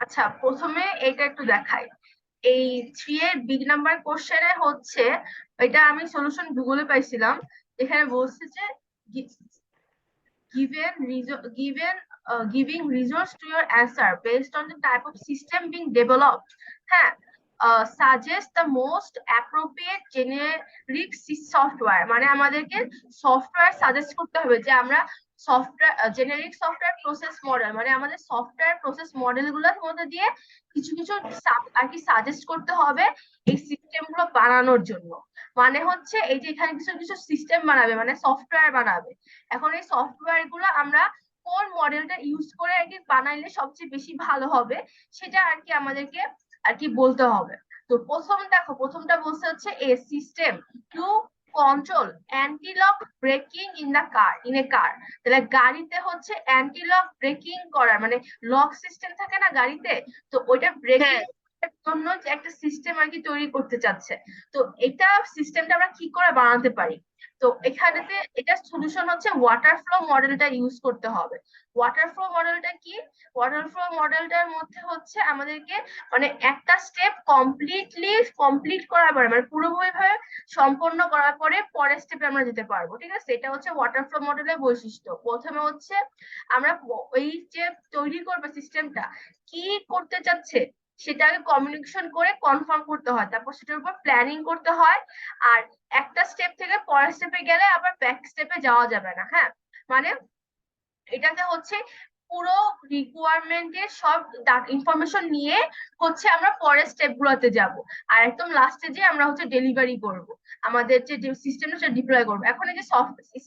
আচ্ছা, প্রথমে এটা একটু দেখাই। এই 3 এর বিগ নাম্বার কোশ্চেনে হচ্ছে, এটা আমি সলিউশন গুগলে পাইছিলাম। এখানে বলছে যে given reason given giving reasons to your answer based on the type of system being developed, হ্যাঁ, suggest the most appropriate generic software, মানে আমাদেরকে সফটওয়্যার সাজেস্ট করতে হবে যে আমরা software generic software process model, মানে আমাদের সফটওয়্যার প্রসেস মডেল গুলোর মধ্যে দিয়ে কিছু কিছু আর কি সাজেস্ট করতে হবে এই সিস্টেম গুলো বানানোর জন্য। মানে হচ্ছে এই যে এখানে কিছু কিছু সিস্টেম বানাবে, মানে সফটওয়্যার বানাবে। এখন এই সফটওয়্যার গুলো আমরা কোন মডেলটা ইউজ করে আর কি বানাইলে সবচেয়ে বেশি ভালো হবে, সেটা আর কি আমাদেরকে আর কি বলতে হবে। তো প্রথম দেখো, প্রথমটা বলছে হচ্ছে a system to control anti lock braking in a car. তাহলে গাড়িতে হচ্ছে অ্যান্টি লক ব্রেকিং করার, মানে লক সিস্টেম থাকে না গাড়িতে, তো ওইটা ব্রেকিং হ্যাঁ, জন্য যে একটা সিস্টেম আর কি তৈরি করতে চাচ্ছে। তো এটা সিস্টেমটা আমরা কি করে বানাতে পারি? তো এখানেতে এটা সলিউশন হচ্ছে ওয়াটার ফ্লো মডেলটা ইউজ করতে হবে। ওয়াটার ফ্লো মডেলটা কি? ওয়াটার ফ্লো মডেলটার মধ্যে হচ্ছে আমাদেরকে মানে একটা স্টেপ কমপ্লিট করার পরে, মানে পুরোপুরিভাবে সম্পন্ন করার পরে পরের স্টেপে আমরা যেতে পারবো। ঠিক আছে, এটা হচ্ছে ওয়াটার ফ্লো মডেলের বৈশিষ্ট্য। প্রথমে হচ্ছে আমরা ওই যে তৈরি করবে সিস্টেমটা কি করতে চাচ্ছে সেটাকে কমিউনিকেশন করে কনফার্ম করতে হয়, তারপর সেটার উপর প্ল্যানিং করতে হয়। আর একটা স্টেপ থেকে পরের স্টেপে গেলে আবার ব্যাক স্টেপে যাওয়া যাবে না, হ্যাঁ। মানে এটাতে হচ্ছে পুরো রিকোয়ারমেন্টের সব ইনফরমেশন নিয়ে হচ্ছে আমরা পরের স্টেপ গুলোতে যাব। আর একদম লাস্টে যে আমরা হচ্ছে ডেলিভারি করব, আমাদের যে সিস্টেমটা সেটা ডিপ্লয় করবো। এখন এই যে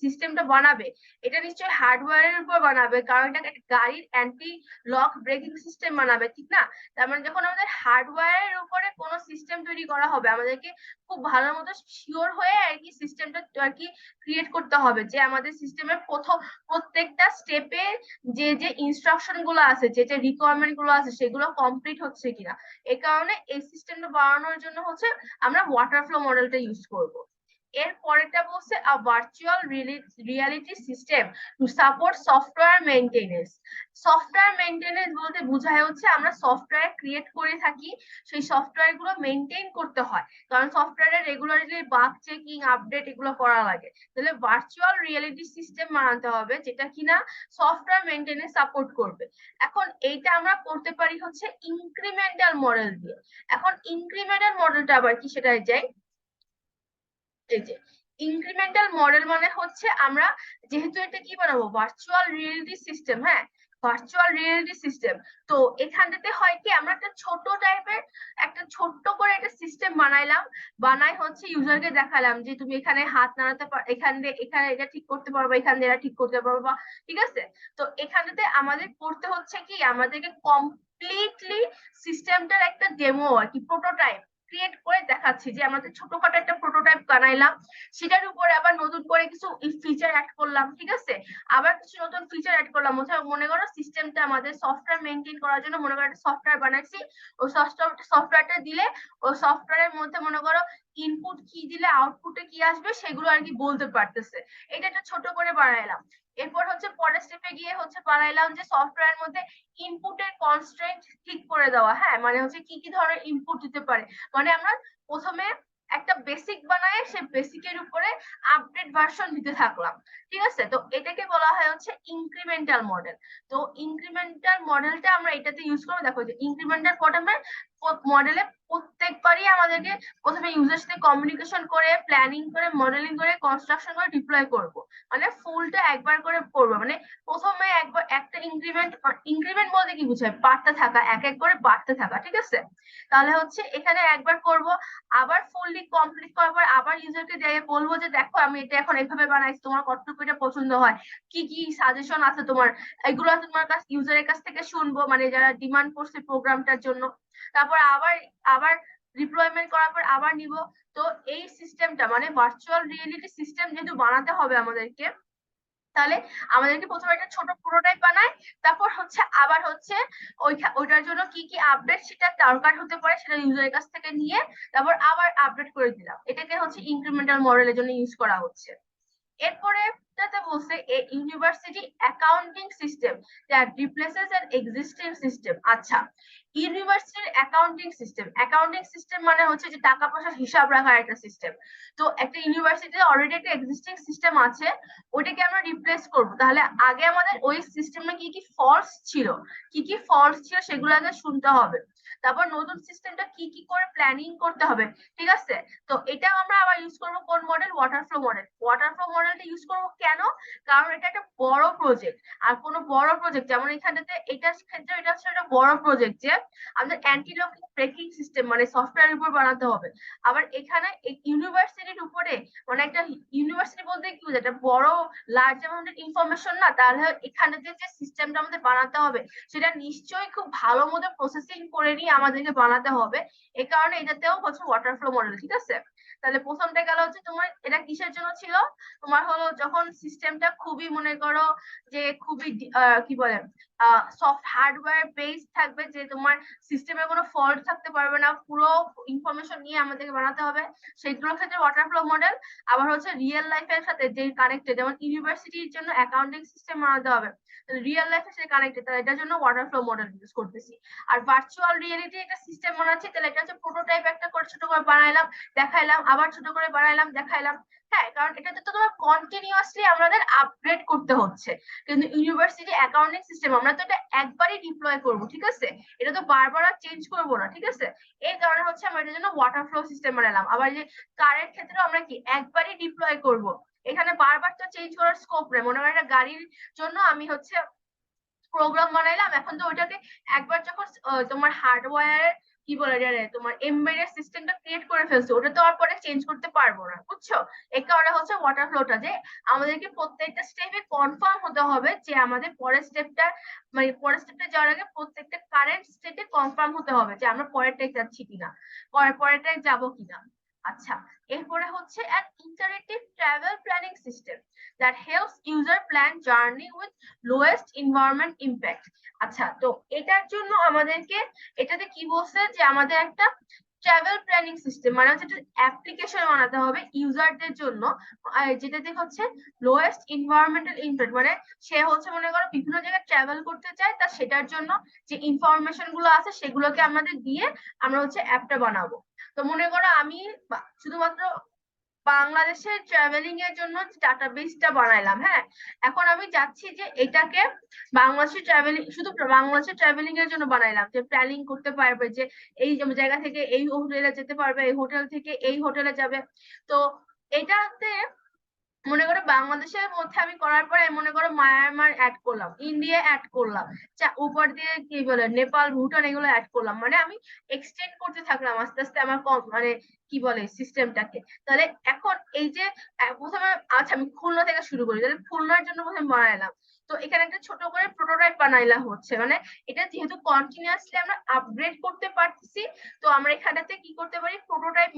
সিস্টেমটা বানাবে, এটা নিশ্চয়ই হার্ডওয়্যারের উপর বানাবে, কারণ এটা একটা গাড়ির অ্যান্টি লক ব্রেকিং সিস্টেম বানাবে, ঠিক না? তার মানে যখন আমাদের হার্ডওয়্যারের উপরে কোনো সিস্টেম তৈরি করা হবে, আমাদেরকে খুব ভালো মতো শিওর হয়ে আর কি সিস্টেমটা আর কি ক্রিয়েট করতে হবে যে আমাদের সিস্টেমের প্রথম প্রত্যেকটা স্টেপে যে যে ইনস্ট্রাকশন গুলো আছে, যে যে রিকোয়ারমেন্ট গুলো আছে, সেগুলো কমপ্লিট হচ্ছে কিনা। এই কারণে এই সিস্টেমটা বানানোর জন্য হচ্ছে আমরা ওয়াটার ফ্লো মডেলটা ইউজ করব। এর পরেরটা বলছে a virtual reality system to support software maintenance. Software maintenance বলতে বোঝায় হচ্ছে আমরা সফটওয়্যার ক্রিয়েট করে থাকি, সেই সফটওয়্যার গুলো মেইনটেইন করতে হয়, কারণ সফটওয়্যারে রেগুলারলি বাগ চেকিং আপডেট এগুলো করা লাগে। তাহলে ভার্চুয়াল রিয়েলিটি সিস্টেম বানাতে হবে যেটা কিনা সফটওয়্যার মেইনটেনেন্স সাপোর্ট করবে। এখন এইটা আমরা করতে পারি হচ্ছে ইনক্রিমেন্টাল মডেল দিয়ে। এখন ইনক্রিমেন্টাল মডেলটা আবার কি, সেটাই যাই। এই যে ইনক্রিমেন্টাল মডেল মানে হচ্ছে আমরা যেহেতু এটা কি বানাবো, ভার্চুয়াল রিয়েলিটি সিস্টেম, হ্যাঁ, ভার্চুয়াল রিয়েলিটি সিস্টেম। তো এখানটাতে হয় কি, আমরা একটা ছোট টাইপের একটা ছোট্ট করে একটা সিস্টেম বানাইলাম, বানাই হচ্ছে ইউজারকে দেখালাম যে তুমি এখানে হাত নাড়াতে পার, এখান দিয়ে এখানে এটা ঠিক করতে পারবা, এখান দিয়ে এটা ঠিক করতে পারবা। ঠিক আছে, তো এখানটাতে আমাদের করতে হচ্ছে কি, আমাদেরকে কমপ্লিটলি সিস্টেমটার একটা ডেমো আর কি প্রোটোটাইপ ক্রিয়েট করে দেখাচ্ছি, যে আমাদের ছোটখাটো একটা প্রোটোটাইপ বানাইলাম, সেটার উপরে আবার নতুন করে কিছু ফিচার অ্যাড করলাম। ঠিক আছে, আবার কিছু নতুন ফিচার অ্যাড করলাম। মনে করো সিস্টেমটা আমাদের সফটওয়্যার মেনটেন করার জন্য মনে করো একটা সফটওয়্যার বানাইছি, ওই সফটওয়্যারটা দিলে ওই সফটওয়্যারের মধ্যে মনে করো ইনপুট কি দিলে আউটপুটে কি আসবে সেগুলো আর কি বলতে পারতেছে। এটা একটা ছোট করে বানাইলাম। এরপর হচ্ছে পরের স্টেপে গিয়ে হচ্ছে বানাইলাম যে সফটওয়্যারের মধ্যে ইনপুটের কনস্ট্রেন্ট ঠিক করে দেওয়া, হ্যাঁ, মানে হচ্ছে কি কি ধরনের ইনপুট দিতে পারে। মানে আমরা প্রথমে একটা বেসিক বানায় সে বেসিকের উপরে আপডেট ভার্সন দিতে থাকলাম। ঠিক আছে, তো এটাকে বলা হয় হচ্ছে ইনক্রিমেন্টাল মডেল। তো ইনক্রিমেন্টাল মডেলটা আমরা এটাতে ইউজ করবো। দেখো যে ইনক্রিমেন্টাল মডেলে প্রত্যেকবারই আমাদেরকে প্রথমে ইউজার সাথে কমিউনিকেশন করে প্ল্যানিং করে মডেলিং করে কনস্ট্রাকশন করে ডিপ্লয় করব, মানে ফুলটা একবার করে করবো। মানে প্রথমে একবার একটা ইনক্রিমেন্ট, ইনক্রিমেন্ট বলতে কি বুঝায়, বাড়তে থাকা, এক এক করে বাড়তে থাকা। ঠিক আছে, তাহলে হচ্ছে এখানে একবার করব, আবার ফুললি কমপ্লিট করার পর আবার ইউজারকে দিয়ে বলবো যে দেখো আমি এটা এখন এভাবে বানাইছি, তোমার কতটুকু এটা পছন্দ হয়, কি কি সাজেশন আছে তোমার, এগুলো তোমার কাছ ইউজারের কাছ থেকে শুনবো, মানে যারা ডিমান্ড করছে প্রোগ্রামটার জন্য। তারপর আবার আবার ডিপ্লয়মেন্ট করার পর আবার নিব। তো এই সিস্টেমটা মানে ভার্চুয়াল রিয়েলিটি সিস্টেম যেহেতু বানাতে হবে আমাদেরকে, তাহলে আমাদেরকে প্রথমে একটা ছোট প্রোটোটাইপ বানায়, তারপর হচ্ছে আবার হচ্ছে ওইটার জন্য কি কি আপডেট সেটা দরকার হতে পারে সেটা ইউজারের কাছ থেকে নিয়ে তারপর আবার আপডেট করে দিলাম। এটাকে হচ্ছে ইনক্রিমেন্টাল মডেলের জন্য ইউজ করা হচ্ছে। এরপরে এটাতে বলছে a university accounting system that replaces an existing system. আচ্ছা, ইউনিভার্সিটির অ্যাকাউন্টিং সিস্টেম মানে হচ্ছে যে টাকা পয়সার হিসাব রাখার একটা সিস্টেম। তো একটা ইউনিভার্সিটিতে অলরেডি একটা এক্সিস্টিং সিস্টেম আছে, ওটাকে আমরা রিপ্লেস করব। তাহলে আগে আমাদের ওই সিস্টেমে কি কি ফলস ছিল, সেগুলো আগে শুনতে হবে। তারপর নতুন সিস্টেমটা কি কি করে প্ল্যানিং করতে হবে, ঠিক আছে। তো এটা আমরা আবার ইউজ করব কোন মডেল, ওয়াটার ফ্লো মডেলটা ইউজ করব কেন, কারণ এটা একটা বড় প্রজেক্ট। আর কোনো বড় প্রজেক্ট যেমন এখানেতে এটার ক্ষেত্রে এটা হচ্ছে একটা বড় প্রজেক্ট যে আমাদের অ্যান্টি লকিং ব্রেকিং সিস্টেম মানে সফটওয়্যার উপর বানাতে হবে। আবার এখানে ইউনিভার্সিটির উপরে মানে একটা ইউনিভার্সিটি বলতে কি বোঝায়, একটা বড় লার্জ অ্যামাউন্টের ইনফরমেশন না, তাহলে এখানে যে সিস্টেমটা আমাদের বানাতে হবে সেটা নিশ্চয়ই খুব ভালো মতো প্রসেসিং করে নিয়ে আমাদেরকে বানাতে হবে। এই কারণে এটাতেও হচ্ছে ওয়াটার ফ্লো মডেল, ঠিক আছে। তাহলে প্রথমটা গেল হচ্ছে তোমার এটা কিসের জন্য ছিল, তোমার হলো যখন সিস্টেমটা খুবই মনে করো যে খুবই কি বলে সফট হার্ডওয়্যার বেস থাকবে, যে তোমার সিস্টেমে কোনো ফল্ট থাকতে পারবে না, পুরো ইনফরমেশন নিয়ে আমাদেরকে বানাতে হবে, সেইগুলোর ক্ষেত্রে ওয়াটার ফ্লো মডেল। আবার হচ্ছে রিয়েল লাইফের সাথে যে কানেক্টেড, যেমন ইউনিভার্সিটির জন্য অ্যাকাউন্টিং সিস্টেম বানাতে হবে, রিয়েল লাইফের সাথে কানেক্টেড, তাহলে এটার জন্য ওয়াটার ফ্লো মডেল ইউজ করতেছি। আর ভার্চুয়াল রিয়েলিটি একটা সিস্টেম বানাচ্ছি, তাহলে এটা হচ্ছে প্রোটোটাইপ একটা করে ছোট করে বানাইলাম, দেখাইলাম, আবার ছোট করে বানাইলাম, দেখাইলাম। হ্যাঁ, কারণ এটাতে তো তোমার কন্টিনিউয়াসলি আমাদের আপগ্রেড করতে হচ্ছে। কিন্তু ইউনিভার্সিটি অ্যাকাউন্টিং সিস্টেম আমরা তো এটা একবারই ডিপ্লয় করব, ঠিক আছে, এটা তো বারবার আর চেঞ্জ করব না, ঠিক আছে। এই কারণে হচ্ছে আমরা এটার জন্য ওয়াটার ফ্লো সিস্টেম বানালাম। আবার যে কারের ক্ষেত্রে আমরা কি একবারই ডিপ্লয় করব, এখানে বারবার তো চেঞ্জ করার স্কোপ নেই। মনে হয় একটা গাড়ির জন্য আমি হচ্ছে প্রোগ্রাম বানাইলাম, এখন তো ওইটাকে একবার যখন তোমার হার্ডওয়্যার কি বলে রে তোমার এমবেডেড সিস্টেমটা ক্রিয়েট করে ফেলছে, ওটা তো আর পরে চেঞ্জ করতে পারবো না, বুঝছো। এই কারণে হচ্ছে ওয়াটার ফ্লোটা যে আমাদেরকে প্রত্যেকটা স্টেপে কনফার্ম হতে হবে যে আমাদের পরের স্টেপটা যাওয়ার আগে প্রত্যেকটা কারেন্ট স্টেটে কনফার্ম হতে হবে যে আমরা পরেরটায় যাচ্ছি কিনা, পরেরটায় যাবো কিনা। আচ্ছা, এরপরে হচ্ছে an interactive travel planning system that helps user plan journey with lowest environment impact। আচ্ছা, তো এটার জন্য আমাদেরকে এটাতে কি বলছে যে আমাদের একটা ট্রাভেল প্ল্যানিং সিস্টেম মানে হচ্ছে একটা অ্যাপ্লিকেশন বানাতে হবে ইউজারদের জন্য, যেটাতে হচ্ছে লোয়েস্ট এনভায়রনমেন্টাল ইমপ্যাক্ট, মানে সে হচ্ছে মনে করো বিভিন্ন জায়গায় ট্রাভেল করতে চায়, তা সেটার জন্য যে ইনফরমেশন গুলো আছে সেগুলোকে আমাদের দিয়ে আমরা হচ্ছে অ্যাপটা বানাবো। তো মনে করো আমি শুধুমাত্র বাংলাদেশের ট্রাভেলিং এর জন্য ডাটাবেসটা বানাইলাম, হ্যাঁ। এখন আমি চাচ্ছি যে এটাকে শুধু বাংলাদেশের ট্রাভেলিং এর জন্য বানাইলাম, যে প্ল্যানিং করতে পারবে যে এই জায়গা থেকে এই হোটেলে যেতে পারবে, এই হোটেল থেকে এই হোটেলে যাবে। তো এটাতে মনে করো বাংলাদেশের মধ্যে আমি করার পরে মনে করো মায়ানমার অ্যাড করলাম, ইন্ডিয়া অ্যাড করলাম, উপর দিয়ে কি বলে নেপাল ভুটান এগুলো অ্যাড করলাম, মানে আমি এক্সটেন্ড করতে থাকলাম আস্তে আস্তে আমার মানে কি বলে সিস্টেমটাকে। তাহলে এখন এই যে প্রথমে আচ্ছা আমি খুলনা থেকে শুরু করি, তাহলে খুলনার জন্য প্রথমে বানাইলাম। তো এখানে একটা ছোট করে প্রোটোটাইপ বানাইলা হচ্ছে, মানে এটা যেহেতু কন্টিনিউয়াসলি আমরা আপগ্রেড করতে পারতেছি, তো আমরা এখানেতে কি করতে পারি, প্রোটোটাইপ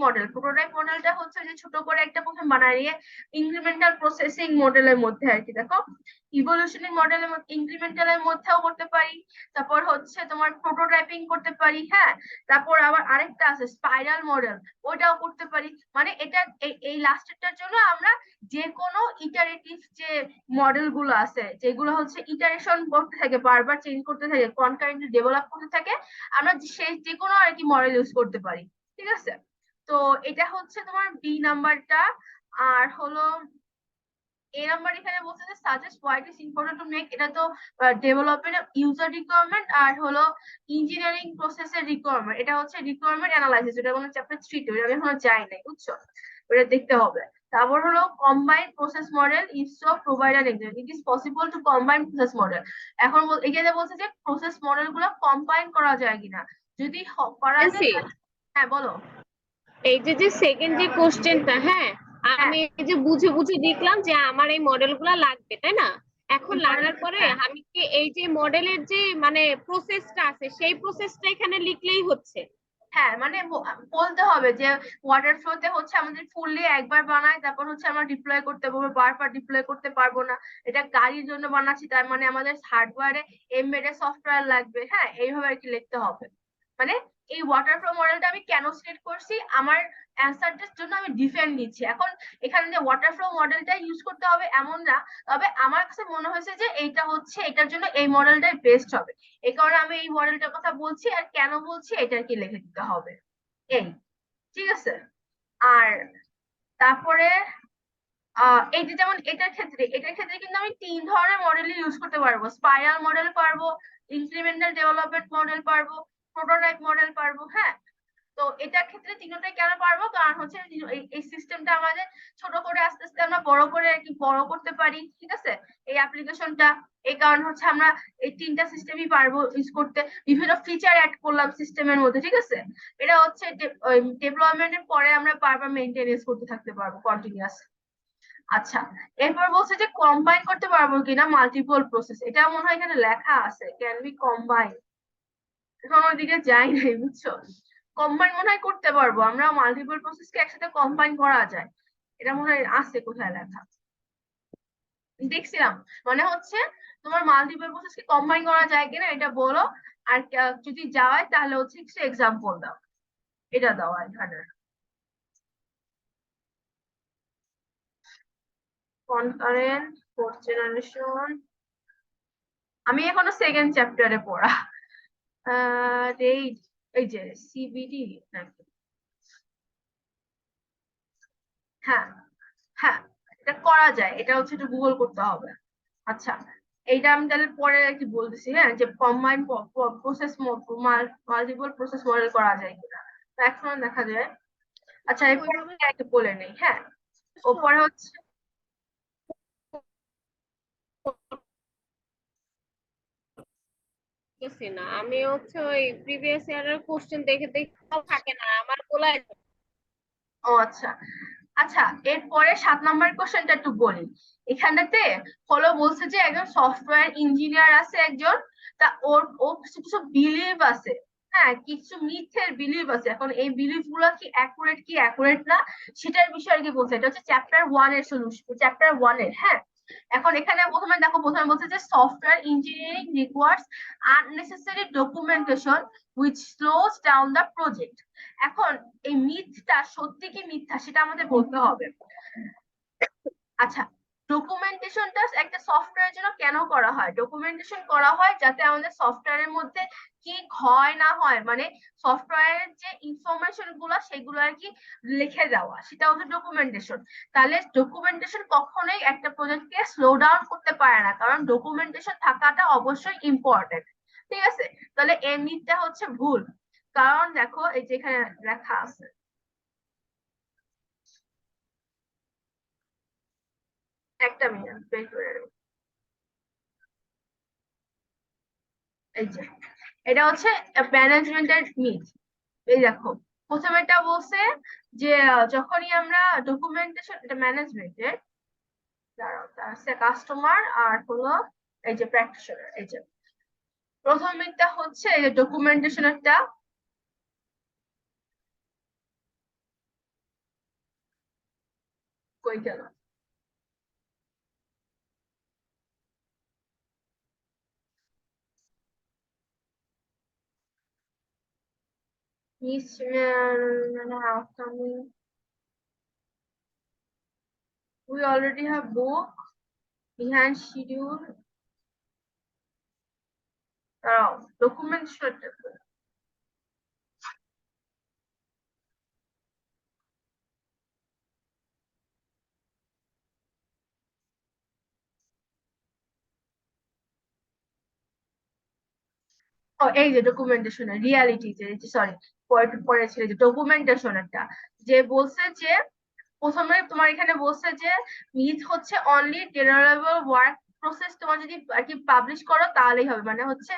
মডেলটা হচ্ছে যে ছোট করে একটা প্রথম বানাইয়ে ইনক্রিমেন্টাল প্রসেসিং মডেলের মধ্যে আর কি, দেখো ইভলিউশনারি মডেলের মধ্যে ইনক্রিমেন্টালের মধ্যেও করতে পারি, তারপর হচ্ছে তোমার প্রোটোটাইপিং করতে পারি, হ্যাঁ। তারপর আবার আরেকটা আছে স্পাইরাল মডেল, ওইটাও করতে পারি। মানে এটা এই লাস্টেরটার জন্য আমরা যে কোনো ইটারেটিভ যে মডেল গুলো আছে যেগুলো হচ্ছে ইটারেশন করতে থাকে, বারবার চেঞ্জ করতে থাকে, কনকারেন্টলি ডেভেলপ করতে থাকে, আমরা সেই যে কোনো আর কি মডেল ইউজ করতে পারি, ঠিক আছে। তো এটা হচ্ছে তোমার বি নাম্বারটা। আর হলো এই নাম্বার এখানে বলছে যে suggest why it is important to make, এটা তো ডেভেলপমেন্ট ইউজার রিকোয়ারমেন্ট আর হলো ইঞ্জিনিয়ারিং প্রসেসের রিকোয়ারমেন্ট, এটা হচ্ছে রিকোয়ারমেন্ট অ্যানালাইসিস, এটা কোনো চ্যাপ্টার 3 তে, আমি এখনো যাই নাই, বুঝছো, ওটা দেখতে হবে। তারপর হলো combine process model, if so provide an example, it is possible to combine process model. এখন এখানে বলছে যে প্রসেস মডেল গুলো কম্বাইন করা যায় কিনা, যদি করা যায়। হ্যাঁ বলো। এই যে যে সেকেন্ড যে কোশ্চেনটা, হ্যাঁ, হ্যাঁ, আমি এই যে বুঝে বুঝে দেখলাম যে আমার এই মডেলগুলো লাগবে, তাই না? এখন লাগার পরে হ্যাঁ আমি কি এই যে মডেলের যে মানে প্রসেসটা আছে সেই প্রসেসটা এখানে লিখলেই হচ্ছে? হ্যাঁ, মানে বলতে হবে যে ওয়াটার ফ্লোতে হচ্ছে আমাদের ফুললি একবার বানায়, তারপর হচ্ছে আমরা ডিপ্লয় করতে পারবো, বারবার ডিপ্লয় করতে পারবো না। এটা গাড়ির জন্য বানাচ্ছি, তার মানে আমাদের হার্ডওয়্যারে এমবেডেড সফটওয়্যার লাগবে, হ্যাঁ, এইভাবে আর কি লিখতে হবে। মানে এই ওয়াটার ফ্লো মডেলটা আমি কেন সিলেক্ট করছি, আমার অ্যান্সারটার জন্য আমি ডিফেন্ড দিচ্ছি। এখন এখানে যে ওয়াটার ফ্লো মডেলটা ইউজ করতে হবে এমন না, তবে আমার কাছে মনে হয়েছে যে এইটা হচ্ছে এটার জন্য এই মডেলটাই বেস্ট হবে, এই কারণে আমি এই মডেলটার কথা বলছি, আর কেন বলছি এটা কি লিখে দিতে হবে এই, ঠিক আছে। আর তারপরে এই যে যেমন এটার ক্ষেত্রে কিন্তু আমি 3 ধরনের মডেল ইউজ করতে পারবো, স্পাইরাল মডেল পারবো, ইনক্রিমেন্টাল ডেভেলপমেন্ট মডেল পারবো, প্রোটোটাইপ মডেল পারবো, হ্যাঁ। তো এটার ক্ষেত্রে তিনটাই কেন পারবো, কারণ হচ্ছে এই সিস্টেমটা আমাদের ছোট করে আস্তে আস্তে আমরা বড় করে আর কি বড় করতে পারি, ঠিক আছে, এই অ্যাপ্লিকেশনটা। এই কারণে হচ্ছে আমরা এই 3টা সিস্টেমই পারবো ইউজ করতে, বিভিন্ন ফিচার অ্যাড করলাম সিস্টেমের মধ্যে, ঠিক আছে। এটা হচ্ছে ডেভেলপমেন্টের পরে আমরা বারবার মেইনটেনেন্স করতে থাকতে পারবো কন্টিনিউয়াস। আচ্ছা, এরপর বলছে যে কম্বাইন করতে পারবো কিনা মাল্টিপল প্রসেস, এটা মনে হয় এখানে লেখা আছে, ক্যান বি কম্বাইন, এখন ওইদিকে যাই নাই বুঝছো। কম্বাইন মনে হয় করতে পারবো আমরা, মাল্টিপল প্রসেসকে একসাথে কম্বাইন করা যায়, এটা মনে হয় আছে কোথায় লেখা, দেখছিলাম। মানে হচ্ছে তোমার মাল্টিপল প্রসেসকে কম্বাইন করা যায় কিনা এটা বলো, আর যদি যায় তাহলে হচ্ছে কিছু এক্সাম্পল দাও, এটা দাও এখানে। কনকারেন্ট, ফোর্থ জেনারেশন, আমি এখনো সেকেন্ড চ্যাপ্টারে পড়া। এই এই যে সিবিডি নাকি, হ্যাঁ হ্যাঁ, এটা করা যায়, এটা হচ্ছে একটু গুগল করতে হবে। আচ্ছা, এইটা আমি তাহলে পরে আর কি বলতেছি, হ্যাঁ, যে combine process multiple process model করা যায় কিনা, তো এখন দেখা যায়। আচ্ছা, এরপরে ওইভাবে একটা বলে নেই, হ্যাঁ। ওপরে হচ্ছে বুঝতেছি না, আমি হচ্ছে ওই প্রিভিয়াস ইয়ারের কোশ্চেন দেখে দেখে সব থাকে না আমার গোলায়। ও আচ্ছা। আচ্ছা, এরপরে 7 নম্বর কোশ্চেনটা একটু বলি। এখানটাতে হলো বলছে যে একজন সফটওয়্যার ইঞ্জিনিয়ার আছে একজন, তা ওর ও কিছু কিছু বিলিভ আছে, হ্যাঁ, কিছু মিথের বিলিভ আছে। এখন এই বিলিভ গুলো কি অ্যাকুরেট না, সেটার বিষয়ে আর কি বলছে। এটা হচ্ছে চ্যাপ্টার 1 এর সলিউশন, চ্যাপ্টার 1 এর, হ্যাঁ। এখন এখানে প্রথমে দেখো, প্রথমে বলছে যে software engineering requires unnecessary documentation which slows down the project. এখন এই মিথটা সত্যি কি মিথ্যা সেটা আমাদের বলতে হবে। আচ্ছা, ডকুমেন্টেশনটা একটা সফটওয়্যারের জন্য কেন করা হয়, ডকুমেন্টেশন করা হয় যাতে আমাদের সফটওয়্যারের মধ্যে কি হয় না হয়, মানে সফটওয়্যারের যে ইনফরমেশন গুলো সেগুলো আর কি লিখে দেওয়া, সেটা হচ্ছে ডকুমেন্টেশন। তাহলে ডকুমেন্টেশন কখনোই একটা প্রজেক্টকে স্লো ডাউন করতে পারে না, কারণ ডকুমেন্টেশন থাকাটা অবশ্যই ইম্পর্টেন্ট, ঠিক আছে। তাহলে এই মিথটা হচ্ছে ভুল, কারণ দেখো এই যে এখানে লেখা আছে, একটা মিনিট বের করে নেবো। এই যে এটা হচ্ছে ম্যানেজমেন্টের মিথ। এই দেখো, প্রথমেটা বলছে যে যখনই আমরা ডকুমেন্টেশন, এটা ম্যানেজমেন্টের, দাঁড়াও, তার হচ্ছে কাস্টমার আর হলো এই যে প্র্যাকটিশনার। এই যে প্রথম মিথটা হচ্ছে এই যে ডকুমেন্টেশনেরটা, কই গেল, miss upcoming, we already have book behind schedule, দাঁড়াও, ডকুমেন্টেশনটা ও, এই যে ডকুমেন্টেশন রিয়ালিটি, যে সরি, পরে ছিল যে ডকুমেন্টেশন একটা, যে বলছে যে প্রথমে তোমার এখানে বলছে যে মিথ হচ্ছে অনলি ডেলিভারেবল ওয়ার্ক প্রসেস, তোমার যদি আর কি পাবলিশ করো তাহলেই হবে, মানে হচ্ছে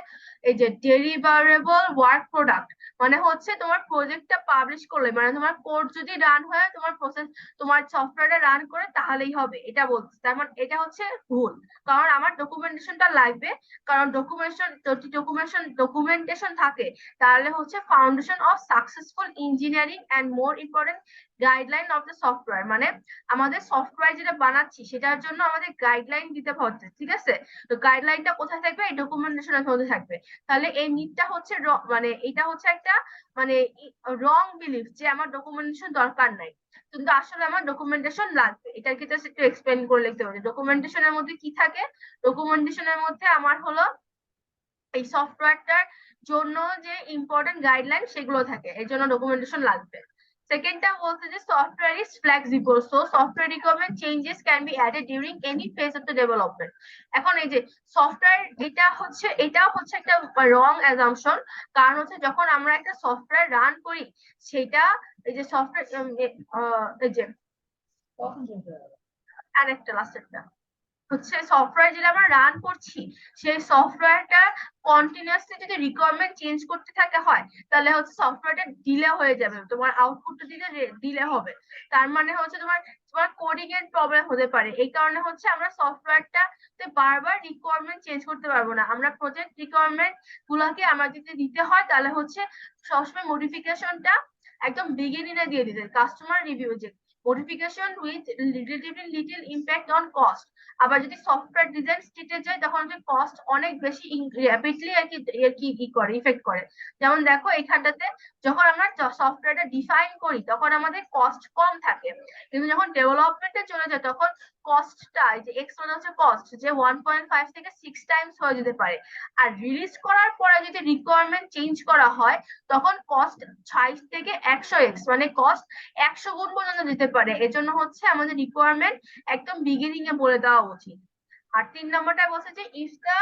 এই যে ডেলিভারেবল ওয়ার্ক প্রোডাক্ট, মানে হচ্ছে তোমার প্রজেক্টটা পাবলিশ করলে, মানে তোমার কোড যদি রান হয়, তোমার প্রসেস, তোমার সফটওয়্যারটা রান করে তাহলেই হবে, এটা বলছে। তার মানে এটা হচ্ছে ভুল, কারণ আমার ডকুমেন্টেশনটা লাগবে, কারণ ডকুমেন্টেশন থাকে, তাহলে হচ্ছে foundation of successful engineering, and more important guideline of the software, মানে আমাদের সফটওয়্যার যেটা বানাচ্ছি সেটার জন্য আমাদের গাইডলাইন দিতে হচ্ছে, ঠিক আছে? তো গাইডলাইনটা কোথায় থাকবে? এই ডকুমেন্টেশনের মধ্যে থাকবে। তাহলে এই নিডটা হচ্ছে মানে এটা হচ্ছে একটা মানে রং বিলিফ যে আমার ডকুমেন্টেশন দরকার নাই, কিন্তু আসলে আমার ডকুমেন্টেশন লাগবে। এটাকে জাস্ট একটু এক্সপ্লেন করে লিখতে হবে। ডকুমেন্টেশনের মধ্যে কি থাকে? ডকুমেন্টেশনের মধ্যে আমার হলো এই সফটওয়্যারটার জন্য যে ইম্পর্টেন্ট গাইডলাইন সেগুলো থাকে, এর জন্য ডকুমেন্টেশন লাগবে। সেকেন্ডটা বলছে যে software is flexible, so software requirement changes can be added during any phase of the development. এখন এই যে সফটওয়্যার, এটাও হচ্ছে একটা রং অ্যাজাম্পশন। কারণ হচ্ছে যখন আমরা একটা সফটওয়্যার রান করি সেটা এই যে সফটওয়্যার এই যে আরেকটা লাস্টেরটা হচ্ছে সফটওয়্যার যেটা আমরা রান করছি সেই সফটওয়্যারটা কন্টিনিউয়াসলি যদি রিকোয়ারমেন্ট চেঞ্জ করতে থাকে হয় তাহলে হচ্ছে সফটওয়্যারটা ডিলে হয়ে যাবে, তোমার আউটপুটটা দিতে ডিলে হবে। তার মানে হচ্ছে তোমার তোমার কোডিং এর প্রবলেম হতে পারে। এই কারণে হচ্ছে আমরা সফটওয়্যারটাতে বারবার রিকোয়ারমেন্ট চেঞ্জ করতে পারবো না। আমরা প্রজেক্ট রিকোয়ারমেন্ট গুলাকে আমাদের যদি দিতে হয় তাহলে হচ্ছে সবসময় মডিফিকেশনটা একদম বিগিনিং এ দিয়ে দিতে, কাস্টমার রিভিউ যে modification with relatively little impact on cost। আবার যদি সফটওয়্যার ডিজাইন স্টেটে যায় তখন হচ্ছে কস্ট অনেক বেশি র্যাপিডলি আর কি করে ইফেক্ট করে। যেমন দেখো এখানটাতে যখন আমরা সফটওয়্যারটা ডিফাইন করি তখন আমাদের কস্ট কম থাকে, কিন্তু যখন ডেভেলপমেন্টে চলে যায় তখন কস্টটা যে এক্স মানে হচ্ছে কস্ট যে 1.5 থেকে 6 টাইমস হয়ে যেতে পারে। আর রিলিজ করার পরে যদি রিকোয়ারমেন্ট চেঞ্জ করা হয় তখন কস্ট 60 থেকে 100x মানে কস্ট 100 গুণ পর্যন্ত যেতে পারে। এজন্য হচ্ছে আমাদের রিকোয়ারমেন্ট একদম বিগিনিং এ বলে দেওয়া উচিত। আর 3 নম্বরটা বলছে যে if the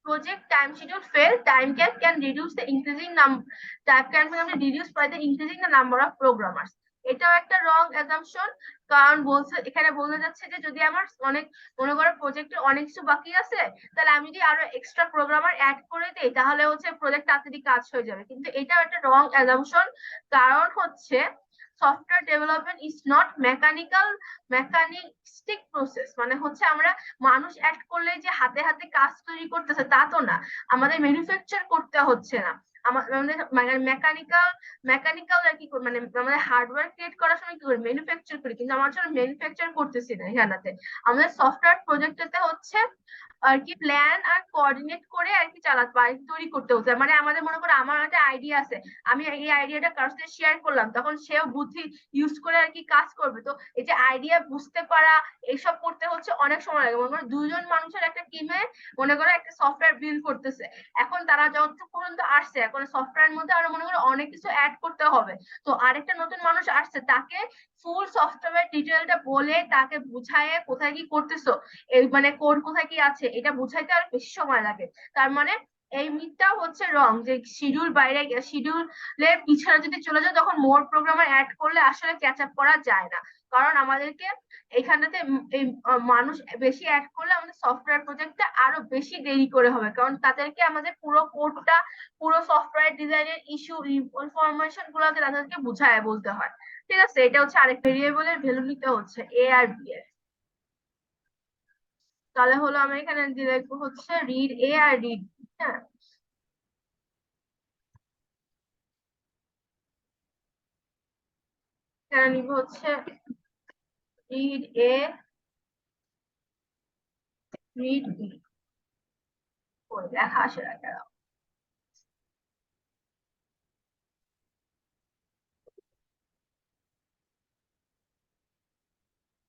project time schedule fail, time can reduce the increasing number, time can be reduced by the increasing the number of programmers। এটাও একটা রং অ্যাজাম্পশন। কারণ বলছে এখানে বলতে যাচ্ছে যে যদি আমার অনেক মনে করো প্রজেক্টে অনেক কিছু বাকি আছে তাহলে আমি যদি আরো এক্সট্রা প্রোগ্রামার অ্যাড করে দিই তাহলে হচ্ছে প্রজেক্ট তাড়াতাড়ি কাজ হয়ে যাবে, কিন্তু এটাও একটা রং অ্যাজাম্পশন। কারণ হচ্ছে software development is not mechanistic process, মানে হচ্ছে আমরা মানুষ অ্যাড করলে যে হাতে হাতে কাজ তৈরি করতেছে তা তো না, আমাদের ম্যানুফ্যাকচার করতে হচ্ছে না। আমাদের মেকানিক্যাল আর কি মানে আমাদের হার্ডওয়্যার ক্রিয়েট করার সময় কি করি? ম্যানুফ্যাকচার করি, কিন্তু আমার জন্য ম্যানুফ্যাকচার করতেছি না এখানে। আমাদের সফটওয়্যার প্রজেক্টটাতে হচ্ছে আর কি প্ল্যান আর কোঅর্ডিনেট করে আর কি চালাতে আর তৈরি করতে হচ্ছে। মানে আমাদের মনে করো আমার একটা আইডিয়া আছে, আমি এই আইডিয়াটা কারোর সাথে শেয়ার করলাম, তখন সেও বুদ্ধি ইউজ করে আর কি কাজ করবে। তো এই যে আইডিয়া বুঝতে পারা এইসব করতে হচ্ছে অনেক সময় লাগে। মনে করো দুজন মানুষের একটা টিমে মনে করো একটা সফটওয়্যার বিল্ড করতেছে, এখন তারা যতটুকু পর্যন্ত আসছে এখন সফটওয়্যার মধ্যে আরো মনে করো অনেক কিছু অ্যাড করতে হবে। তো আরেকটা নতুন মানুষ আসছে, তাকে ফুল সফটওয়্যার ডিটেলটা বলে তাকে বুঝায় কোথায় কি করতেছো, এই মানে কোড কোথায় কি আছে এটা বুঝাইতে আর বেশি সময় লাগে। তার মানে এই মিথটা হচ্ছে রং যে শিডিউল বাইরে শিডিউলের পিছনে যদি চলে যায় তখন মোর প্রোগ্রামার অ্যাড করলে আসলে ক্যাচ আপ করা যায় না। কারণ আমাদেরকে এখানটাতে এই মানুষ বেশি অ্যাড করলে আমাদের সফটওয়্যার প্রজেক্টটা আরো বেশি দেরি করে হবে, কারণ তাদেরকে আমাদের পুরো কোডটা পুরো সফটওয়্যার ডিজাইনের ইস্যু ইনফরমেশন গুলোকে তাদেরকে বুঝায় বলতে হয়। ঠিক আছে, এটা হচ্ছে আরেক ভেরিয়েবলের ভ্যালু নিতে হচ্ছে এ আর বি এর। তাহলে হলো আমি এখানে দিয়ে লিখবো হচ্ছে রিড এ আর রিড, হ্যাঁ এখানে নিব হচ্ছে রিড এ রিড বি, লেখা আসে রাখা।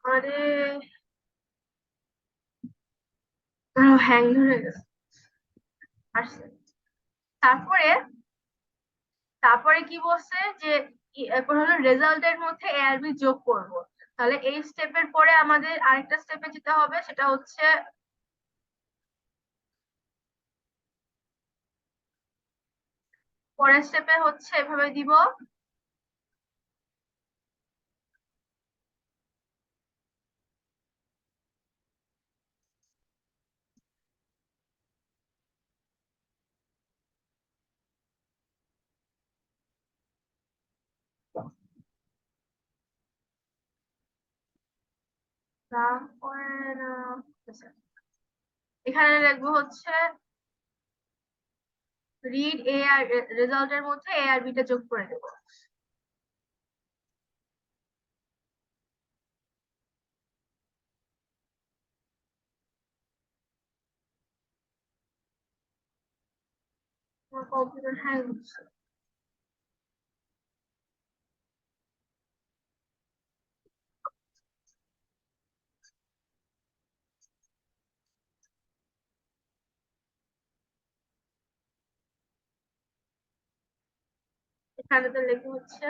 আরে হ্যাং ধরে গেছে, আসছে। তারপরে তারপরে কি বলছে যে এরপর হলো রেজাল্টের মধ্যে এ আর বি যোগ করব। তাহলে এই স্টেপের পরে আমাদের আরেকটা স্টেপে যেতে হবে, সেটা হচ্ছে পরের স্টেপে হচ্ছে এভাবে দিব তারপরে এখানে লিখবো হচ্ছে রিড এ আর রেজাল্টের মধ্যে এ আর বিটা যোগ করে দেবো। কম্পিউটার হ্যাং হচ্ছে। এখানে তো লেখা হচ্ছে,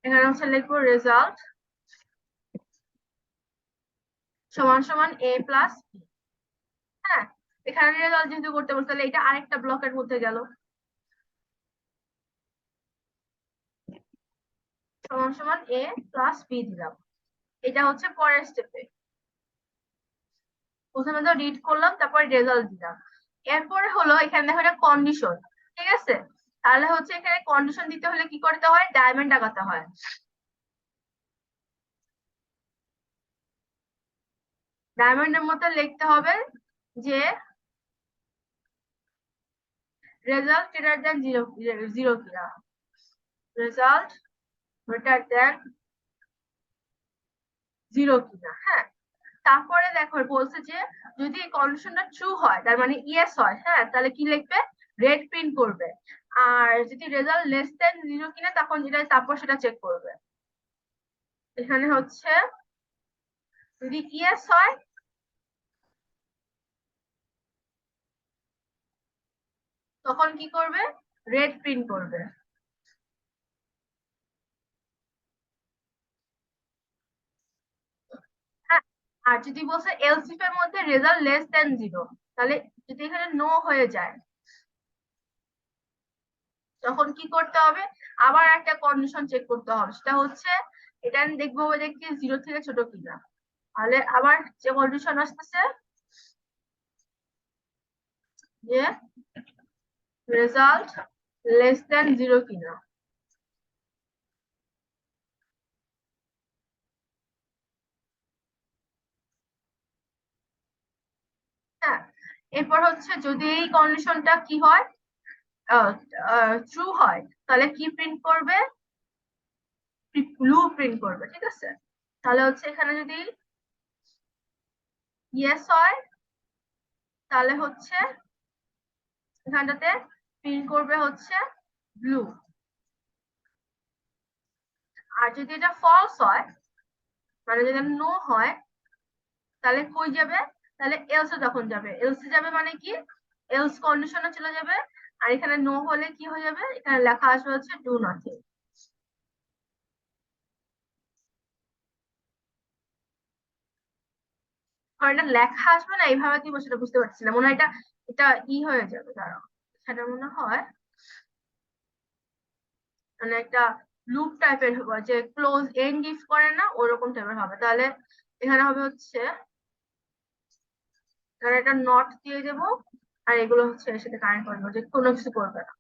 এখানে হচ্ছে লিখবো রেজাল্ট সমান সমান a প্লাস b। হ্যাঁ, এখানে রেজাল্ট যেহেতু করতে বলছে তাহলে এটা আরেকটা ব্লকের মধ্যে গেল, সমান সমান a প্লাস b দিলাম। এটা হচ্ছে পরের স্টেপে, প্রথমে তো রিড করলাম তারপর রেজাল্ট দিলাম। এরপরে হলো এখানে দেখো একটা কন্ডিশন, ঠিক আছে? তাহলে হচ্ছে এখানে কন্ডিশন দিতে হলে কি করতে হয়, ডায়মন্ড আঁকাতে হয়। ডায়মন্ডের মধ্যে লিখতে হবে যে result greater than zero, zero কিনা, রেজাল্ট গ্রেটার দেন জিরো কিনা। হ্যাঁ, তারপরে দেখো বলছে যে যদি কন্ডিশনটা ট্রু হয় তার মানে ইয়েস হয়, হ্যাঁ, তাহলে কি লিখবে, রেড প্রিন্ট করবে। আর যদি রেজাল্ট লেস দেন জিরো কিনা তখন যেটা তারপর সেটা চেক করবে। এখানে হচ্ছে যদি ইয়েস হয় তখন কি করবে, রেড প্রিন্ট করবে। হ্যাঁ, আর যদি বলছে এলস ইফ এর মধ্যে রেজাল্ট লেস দেন জিরো, তাহলে যদি এখানে নো হয়ে যায় তখন কি করতে হবে, আবার একটা কন্ডিশন চেক করতে হবে, সেটা হচ্ছে এটা আমি দেখবো যে কি জিরো থেকে ছোট কিনা। তাহলে আবার যে কন্ডিশন আসতেছে যে রেজাল্ট লেস দেন জিরো কিনা। হ্যাঁ, এরপর হচ্ছে যদি এই কন্ডিশনটা কি হয়, ট্রু হয়, তাহলে কি প্রিন্ট করবে, ব্লু প্রিন্ট করবে, ঠিক আছে? তাহলে হচ্ছে এখানে যদি ইয়েস হয় তাহলে হচ্ছে এখানটাতে প্রিন্ট করবে হচ্ছে ব্লু। আর যদি এটা ফলস হয়, মানে যদি নো হয়, তাহলে কই যাবে, তাহলে এলসে তখন যাবে, এলসে যাবে মানে কি, এলস কন্ডিশনে চলে যাবে। আর এখানে নো হলে কি হয়ে যাবে, এখানে লেখা আসবে হচ্ছে ডু নাথিং। আর এটা লেখা আসবে না এইভাবে দিব সেটা বুঝতে পারছি না, মনে হয় এটা এটা হয়ে যাবে, দাঁড়াও, সেটা মনে হয় মানে একটা লুপ টাইপের হবে, যে ক্লোজ এন্ড ইফ করে না ওরকম টাইপের হবে। তাহলে এখানে হবে হচ্ছে এখানে একটা নট দিয়ে দেবো, আর এগুলো হচ্ছে এর সাথে কানেক্ট করে দেবো, যে কোনো কিছু করবে না।